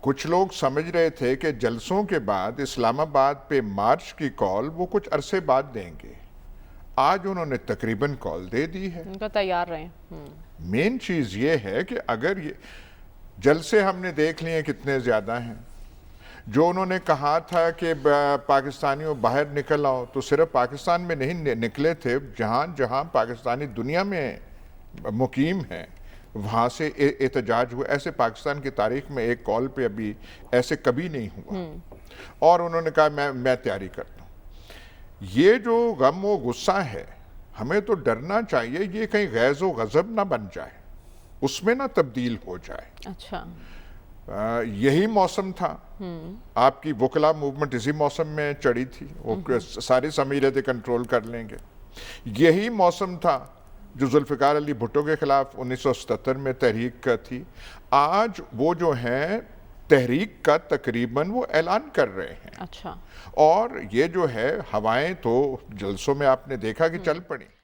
کچھ لوگ سمجھ رہے تھے کہ جلسوں کے بعد اسلام آباد پہ مارچ کی کال وہ کچھ عرصے بعد دیں گے. آج انہوں نے تقریباً کال دے دی ہے. ان کا تیار رہیں. مین چیز یہ ہے کہ اگر یہ جلسے ہم نے دیکھ لیے کتنے زیادہ ہیں. جو انہوں نے کہا تھا کہ پاکستانیوں باہر نکل آؤ، تو صرف پاکستان میں نہیں نکلے تھے، جہاں جہاں پاکستانی دنیا میں مقیم ہیں وہاں سے احتجاج ہوئے. ایسے پاکستان کی تاریخ میں ایک کال پہ ابھی ایسے کبھی نہیں ہوا. اور انہوں نے کہا میں تیاری کرتا ہوں. یہ جو غم و غصہ ہے ہمیں تو ڈرنا چاہیے یہ کہیں غیظ و غضب نہ بن جائے، اس میں نہ تبدیل ہو جائے. اچھا، یہی موسم تھا. آپ کی وکلا موومنٹ اسی موسم میں چڑھی تھی، وہ ساری سمجھ رہے تھے کنٹرول کر لیں گے. یہی موسم تھا جو ذوالفقار علی بھٹو کے خلاف 1977 میں تحریک کا تھی. آج وہ جو ہیں تحریک کا تقریباً وہ اعلان کر رہے ہیں. اچھا. اور یہ جو ہے ہوائیں تو جلسوں میں آپ نے دیکھا کہ چل پڑی.